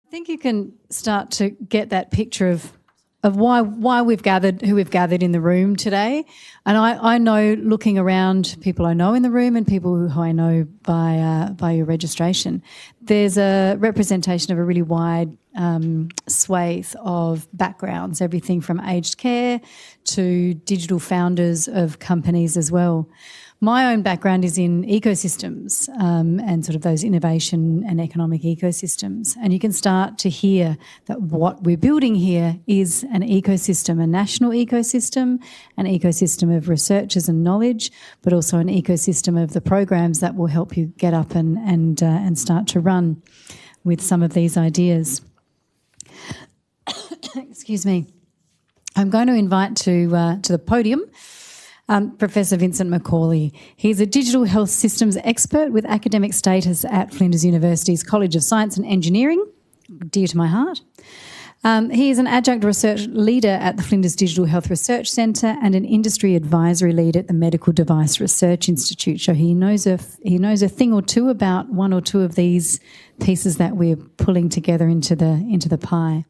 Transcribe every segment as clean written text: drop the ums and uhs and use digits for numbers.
I think you can start to get that picture of why we've gathered, who we've gathered in the room today. And I know, looking around, people I know in the room and people who I know by your registration, there's a representation of a really wide swathe of backgrounds, everything from aged care to digital founders of companies as well. My own background is in ecosystems and sort of those innovation and economic ecosystems. And you can start to hear that what we're building here is an ecosystem, a national ecosystem, an ecosystem of researchers and knowledge, but also an ecosystem of the programs that will help you get up and start to run with some of these ideas. Excuse me. I'm going to invite to the podium Professor Vincent McCauley. He's a digital health systems expert with academic status at Flinders University's College of Science and Engineering, dear to my heart. He is an adjunct research leader at the Flinders Digital Health Research Centre and an industry advisory lead at the Medical Device Research Institute. So he knows a thing or two about one or two of these pieces that we're pulling together into the pie.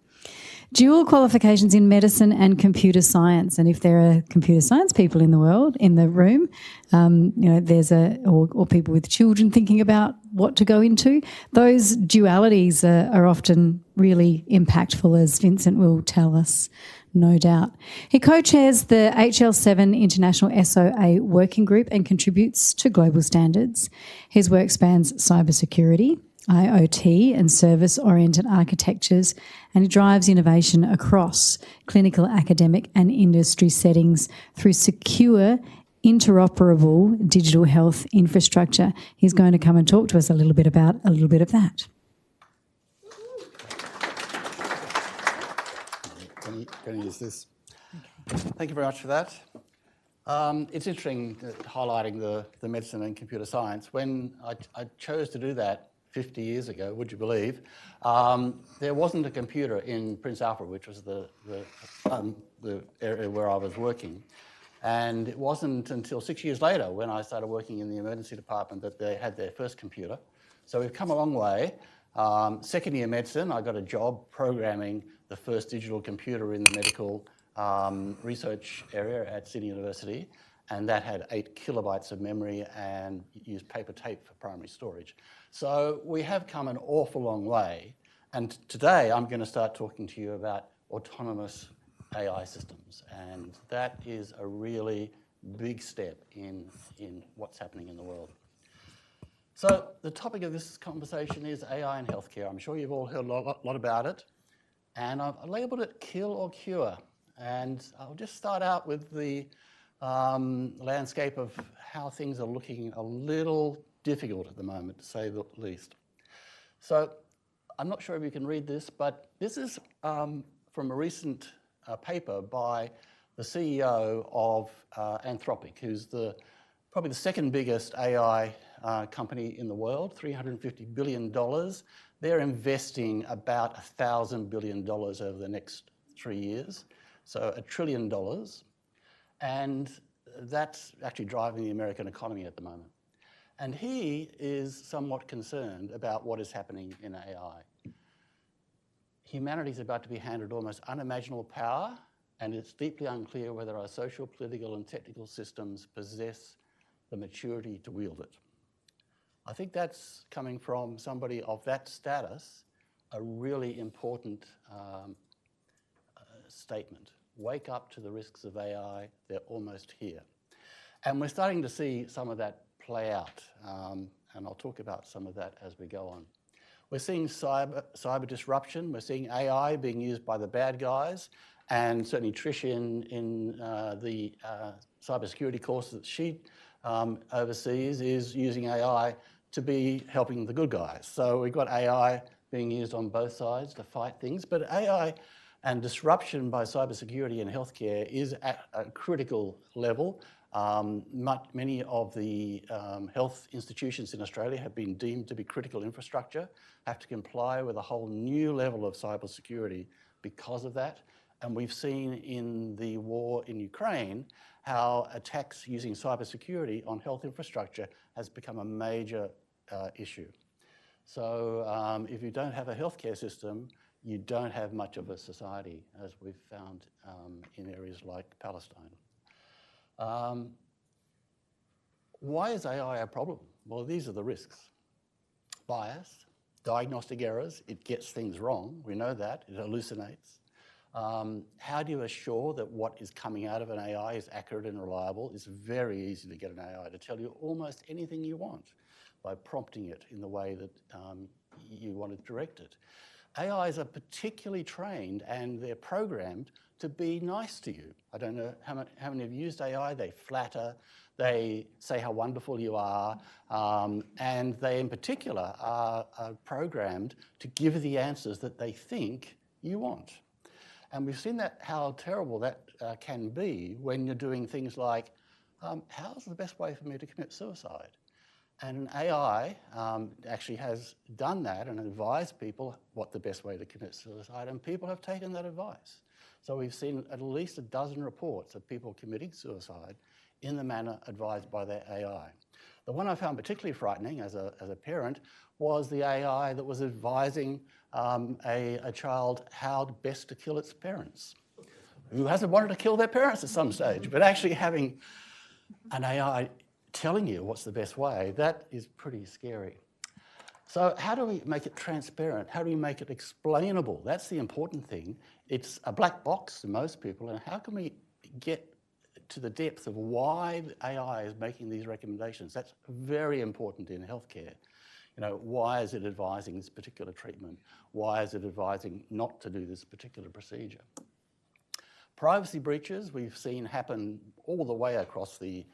Dual qualifications in medicine and computer science, and if there are computer science people in the room, there's or people with children thinking about what to go into, those dualities are often really impactful, as Vincent will tell us, no doubt. He co-chairs the HL7 International SOA Working Group and contributes to global standards. His work spans cybersecurity, IoT and service-oriented architectures, and it drives innovation across clinical, academic and industry settings through secure, interoperable digital health infrastructure. He's going to come and talk to us a little bit of that. Can you use this? Okay. Thank you very much for that. It's interesting highlighting the medicine and computer science. When I chose to do that 50 years ago, would you believe, there wasn't a computer in Prince Alfred, which was the area where I was working. And it wasn't until 6 years later, when I started working in the emergency department, that they had their first computer. So we've come a long way. Second year medicine, I got a job programming the first digital computer in the medical research area at Sydney University. And that had 8 kilobytes of memory and used paper tape for primary storage. So we have come an awful long way. And today I'm going to start talking to you about autonomous AI systems. And that is a really big step in what's happening in the world. So the topic of this conversation is AI in healthcare. I'm sure you've all heard a lot about it. And I've labelled it kill or cure. And I'll just start out with the landscape of how things are looking a little difficult at the moment, to say the least. So I'm not sure if you can read this, but this is from a recent paper by the CEO of Anthropic, who's probably the second biggest AI company in the world, $350 billion. They're investing about $1,000 billion over the next 3 years, so $1 trillion. And that's actually driving the American economy at the moment. And he is somewhat concerned about what is happening in AI. Humanity is about to be handed almost unimaginable power, and it's deeply unclear whether our social, political, and technical systems possess the maturity to wield it. I think that's coming from somebody of that status, a really important statement. Wake up to the risks of AI, they're almost here. And we're starting to see some of that play out, and I'll talk about some of that as we go on. We're seeing cyber disruption, we're seeing AI being used by the bad guys, and certainly Trish in the cybersecurity course that she oversees is using AI to be helping the good guys. So we've got AI being used on both sides to fight things, but AI and disruption by cybersecurity in healthcare is at a critical level. Many of the health institutions in Australia have been deemed to be critical infrastructure, have to comply with a whole new level of cybersecurity because of that. And we've seen in the war in Ukraine how attacks using cybersecurity on health infrastructure has become a major issue. So if you don't have a healthcare system, you don't have much of a society, as we've found in areas like Palestine. Why is AI a problem? Well, these are the risks. Bias, diagnostic errors, it gets things wrong, we know that, it hallucinates. How do you assure that what is coming out of an AI is accurate and reliable? It's very easy to get an AI to tell you almost anything you want by prompting it in the way that you want to direct it. AIs are particularly trained and they're programmed to be nice to you. I don't know how many have used AI. They flatter, they say how wonderful you are, and they in particular are programmed to give the answers that they think you want. And we've seen that how terrible that can be when you're doing things like, how's the best way for me to commit suicide? And an AI actually has done that and advised people what the best way to commit suicide, and people have taken that advice. So we've seen at least a dozen reports of people committing suicide in the manner advised by their AI. The one I found particularly frightening as a parent was the AI that was advising a child how best to kill its parents. Who hasn't wanted to kill their parents at some stage? But actually having an AI telling you what's the best way, that is pretty scary. So how do we make it transparent? How do we make it explainable? That's the important thing. It's a black box to most people, and how can we get to the depth of why the AI is making these recommendations? That's very important in healthcare. You know, why is it advising this particular treatment? Why is it advising not to do this particular procedure? Privacy breaches we've seen happen all the way across the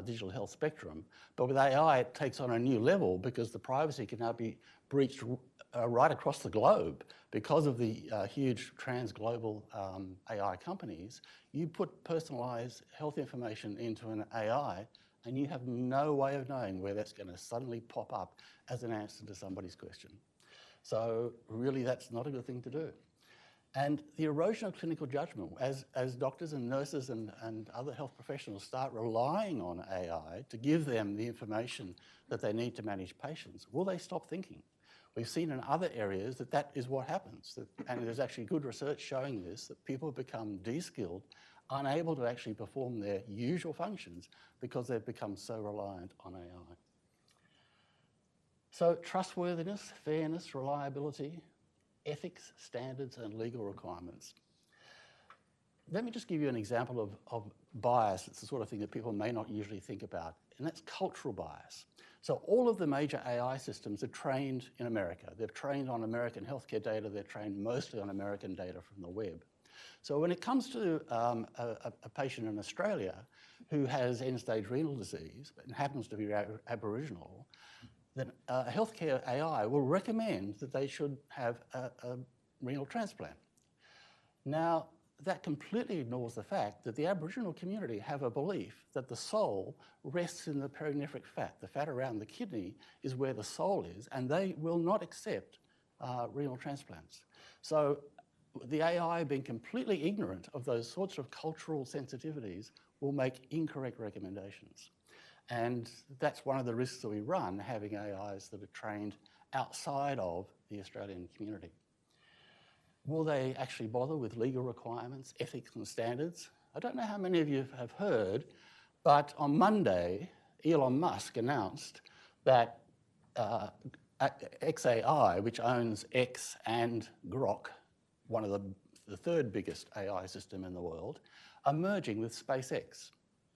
digital health spectrum, but with AI it takes on a new level because the privacy can now be breached right across the globe because of the huge trans-global AI companies. You put personalised health information into an AI and you have no way of knowing where that's going to suddenly pop up as an answer to somebody's question. So really that's not a good thing to do. And the erosion of clinical judgment, as doctors and nurses and other health professionals start relying on AI to give them the information that they need to manage patients, will they stop thinking? We've seen in other areas that that is what happens. And there's actually good research showing this, that people become de-skilled, unable to actually perform their usual functions because they've become so reliant on AI. So trustworthiness, fairness, reliability, ethics, standards, and legal requirements. Let me just give you an example of bias. It's the sort of thing that people may not usually think about, and that's cultural bias. So all of the major AI systems are trained in America. They're trained on American healthcare data. They're trained mostly on American data from the web. So when it comes to a patient in Australia who has end-stage renal disease and happens to be Aboriginal, then a healthcare AI will recommend that they should have a renal transplant. Now, that completely ignores the fact that the Aboriginal community have a belief that the soul rests in the perinephric fat. The fat around the kidney is where the soul is, and they will not accept renal transplants. So the AI, being completely ignorant of those sorts of cultural sensitivities, will make incorrect recommendations. And that's one of the risks that we run, having AIs that are trained outside of the Australian community. Will they actually bother with legal requirements, ethics and standards? I don't know how many of you have heard, but on Monday, Elon Musk announced that XAI, which owns X and Grok, one of the third biggest AI system in the world, are merging with SpaceX,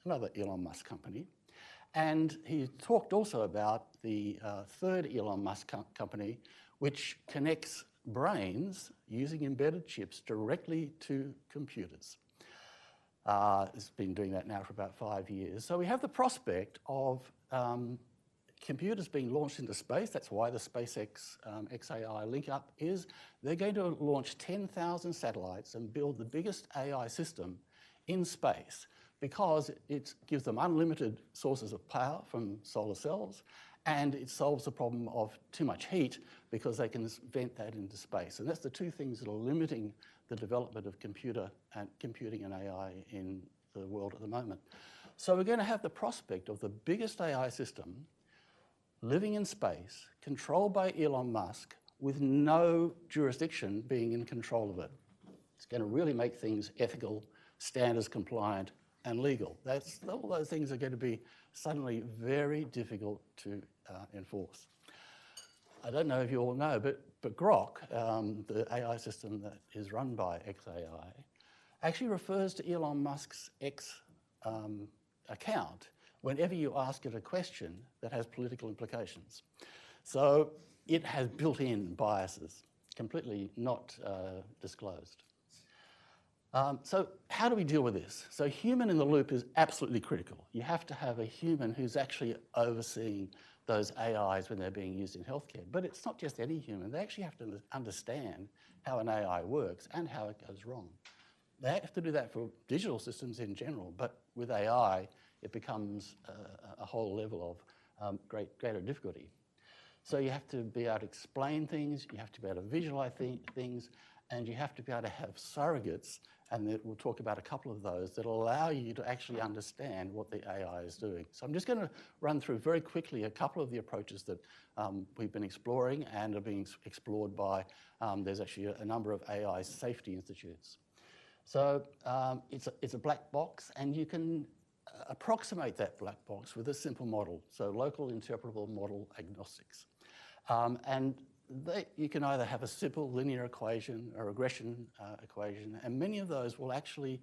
another Elon Musk company. And he talked also about the third Elon Musk company, which connects brains using embedded chips directly to computers. It's been doing that now for about 5 years. So we have the prospect of computers being launched into space. That's why the SpaceX XAI link up is. They're going to launch 10,000 satellites and build the biggest AI system in space, because it gives them unlimited sources of power from solar cells, and it solves the problem of too much heat because they can vent that into space. And that's the two things that are limiting the development of computing and AI in the world at the moment. So we're going to have the prospect of the biggest AI system living in space, controlled by Elon Musk, with no jurisdiction being in control of it. It's going to really make things ethical, standards compliant, and legal. All those things are going to be suddenly very difficult to enforce. I don't know if you all know, but Grok, the AI system that is run by XAI, actually refers to Elon Musk's X account whenever you ask it a question that has political implications. So it has built-in biases, completely not disclosed. So how do we deal with this? So human in the loop is absolutely critical. You have to have a human who's actually overseeing those AIs when they're being used in healthcare. But it's not just any human. They actually have to understand how an AI works and how it goes wrong. They have to do that for digital systems in general, but with AI, it becomes a whole level of greater difficulty. So you have to be able to explain things, you have to be able to visualize things, and you have to be able to have surrogates, and we'll talk about a couple of those, that allow you to actually understand what the AI is doing. So I'm just going to run through very quickly a couple of the approaches that we've been exploring and are being explored by, there's actually a number of AI safety institutes. So it's a black box, and you can approximate that black box with a simple model, so local interpretable model agnostics. And you can either have a simple linear equation, a regression equation, and many of those will actually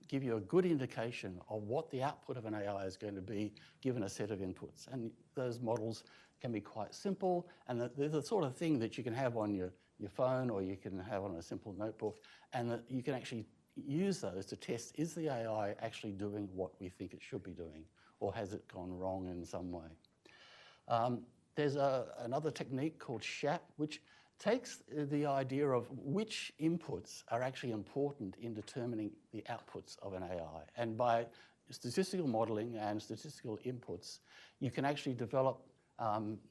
give you a good indication of what the output of an AI is going to be given a set of inputs. And those models can be quite simple, and they're the sort of thing that you can have on your phone, or you can have on a simple notebook, and that you can actually use those to test, is the AI actually doing what we think it should be doing, or has it gone wrong in some way? There's another technique called SHAP, which takes the idea of which inputs are actually important in determining the outputs of an AI. And by statistical modeling and statistical inputs, you can actually develop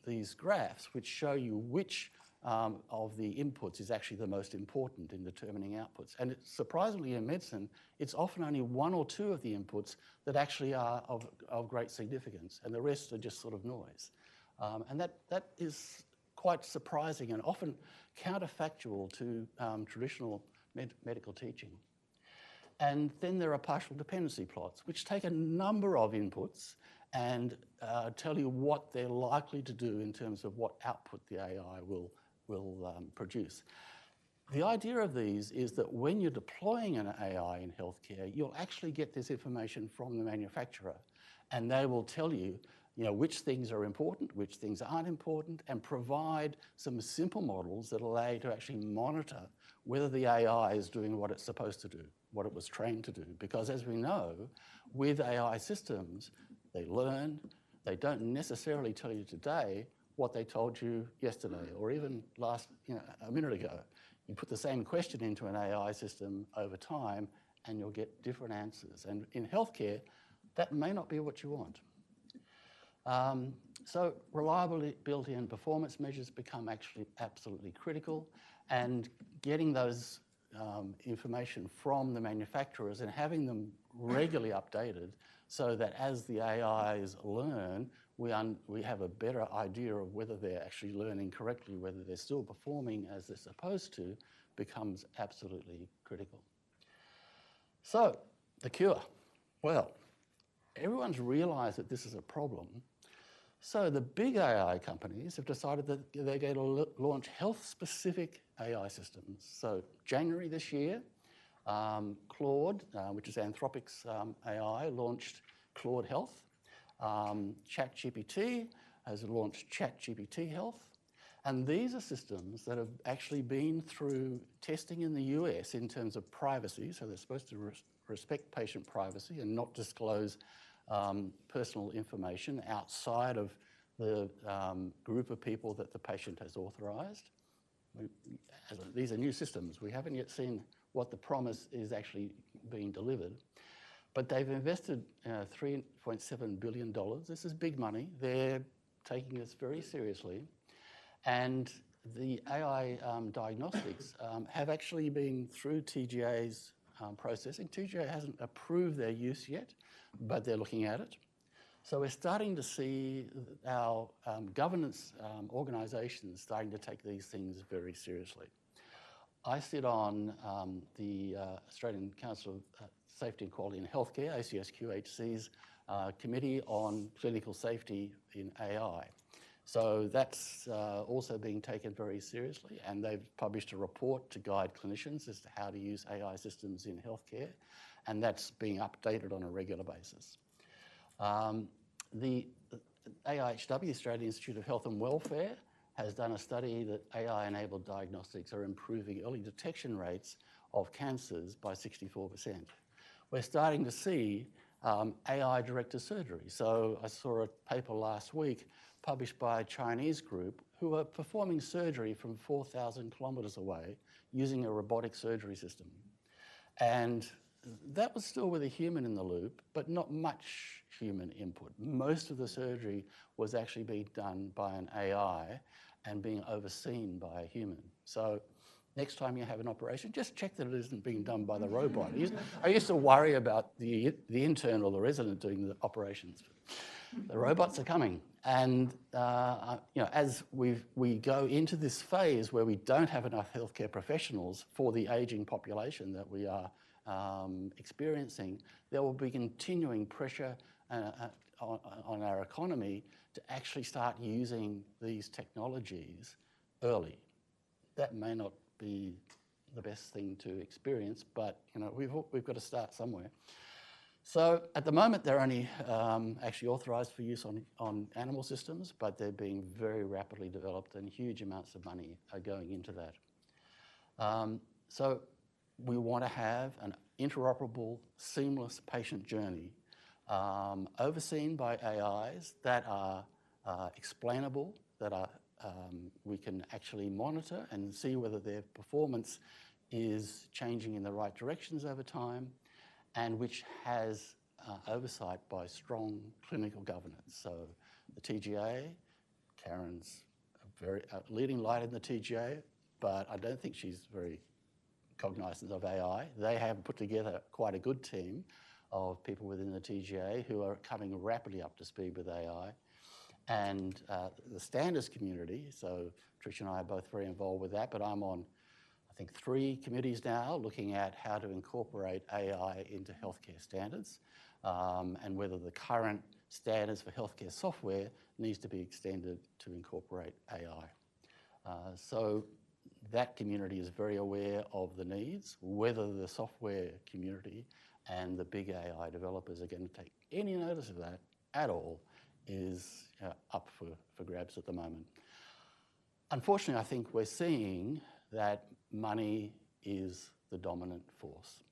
these graphs which show you which of the inputs is actually the most important in determining outputs. And surprisingly in medicine, it's often only one or two of the inputs that actually are of great significance, and the rest are just sort of noise. And that is quite surprising and often counterfactual to traditional medical teaching. And then there are partial dependency plots, which take a number of inputs and tell you what they're likely to do in terms of what output the AI will produce. The idea of these is that when you're deploying an AI in healthcare, you'll actually get this information from the manufacturer, and they will tell you, which things are important, which things aren't important, and provide some simple models that allow you to actually monitor whether the AI is doing what it's supposed to do, what it was trained to do. Because as we know, with AI systems, they learn. They don't necessarily tell you today what they told you yesterday, or even a minute ago. You put the same question into an AI system over time, and you'll get different answers. And in healthcare, that may not be what you want. So reliable built-in performance measures become actually absolutely critical, and getting those information from the manufacturers and having them regularly updated so that as the AIs learn, we have a better idea of whether they're actually learning correctly, whether they're still performing as they're supposed to, becomes absolutely critical. So, the cure. Well, everyone's realized that this is a problem. So the big AI companies have decided that they're going to launch health-specific AI systems. So January this year, Claude, which is Anthropic's AI, launched Claude Health. ChatGPT has launched ChatGPT Health. And these are systems that have actually been through testing in the US in terms of privacy. So they're supposed to respect patient privacy and not disclose personal information outside of the group of people that the patient has authorized. These are new systems. We haven't yet seen what the promise is actually being delivered. But they've invested $3.7 billion. This is big money. They're taking this very seriously. And the AI diagnostics have actually been through TGA's processing. TGA hasn't approved their use yet, but they're looking at it. So we're starting to see our governance organisations starting to take these things very seriously. I sit on the Australian Council of Safety and Quality in Healthcare, ACSQHC's Committee on Clinical Safety in AI. So that's also being taken very seriously, and they've published a report to guide clinicians as to how to use AI systems in healthcare, and that's being updated on a regular basis. The AIHW, Australian Institute of Health and Welfare, has done a study that AI-enabled diagnostics are improving early detection rates of cancers by 64%. We're starting to see AI-directed surgery. So I saw a paper last week published by a Chinese group who are performing surgery from 4,000 kilometres away using a robotic surgery system. And that was still with a human in the loop, but not much human input. Most of the surgery was actually being done by an AI and being overseen by a human. So next time you have an operation, just check that it isn't being done by the robot. I used to worry about the intern or the resident doing the operations. The robots are coming. And as we go into this phase where we don't have enough healthcare professionals for the ageing population that we are experiencing, there will be continuing pressure on our economy to actually start using these technologies early. That may not be the best thing to experience, but we've got to start somewhere. So at the moment, they're only actually authorised for use on animal systems, but they're being very rapidly developed, and huge amounts of money are going into that. So we want to have an interoperable, seamless patient journey overseen by AIs that are explainable, that are we can actually monitor and see whether their performance is changing in the right directions over time, and which has oversight by strong clinical governance. So the TGA, Karen's a very leading light in the TGA, but I don't think she's very cognizant of AI. They have put together quite a good team of people within the TGA who are coming rapidly up to speed with AI. And the standards community, so Trish and I are both very involved with that, but I'm on, I think, 3 committees now looking at how to incorporate AI into healthcare standards and whether the current standards for healthcare software needs to be extended to incorporate AI. So that community is very aware of the needs. Whether the software community and the big AI developers are going to take any notice of that at all is up for grabs at the moment. Unfortunately, I think we're seeing that money is the dominant force.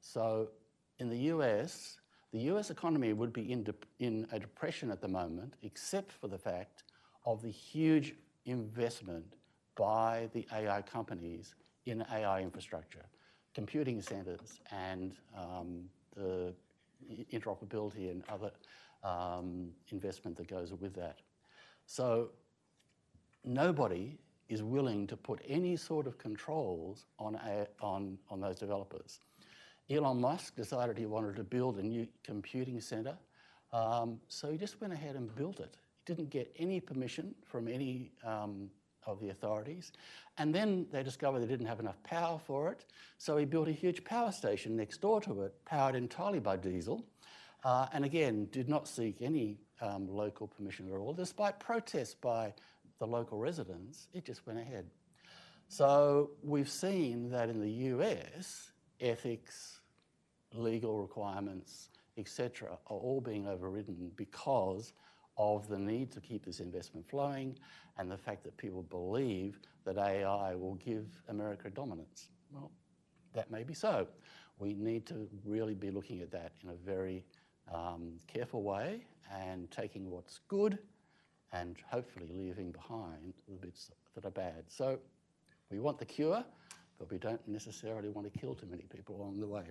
So in the US economy would be in a depression at the moment, except for the fact of the huge investment by the AI companies in AI infrastructure, computing centers, and the interoperability and other investment that goes with that. So nobody is willing to put any sort of controls on those developers. Elon Musk decided he wanted to build a new computing center, so he just went ahead and built it. He didn't get any permission from any of the authorities, and then they discovered they didn't have enough power for it, so he built a huge power station next door to it, powered entirely by diesel, and again, did not seek any local permission at all. Despite protests by the local residents, it just went ahead. So we've seen that in the US, ethics, legal requirements, etc., are all being overridden because of the need to keep this investment flowing and the fact that people believe that AI will give America dominance. Well, that may be so. We need to really be looking at that in a very careful way and taking what's good and hopefully leaving behind the bits that are bad. So we want the cure, but we don't necessarily want to kill too many people along the way.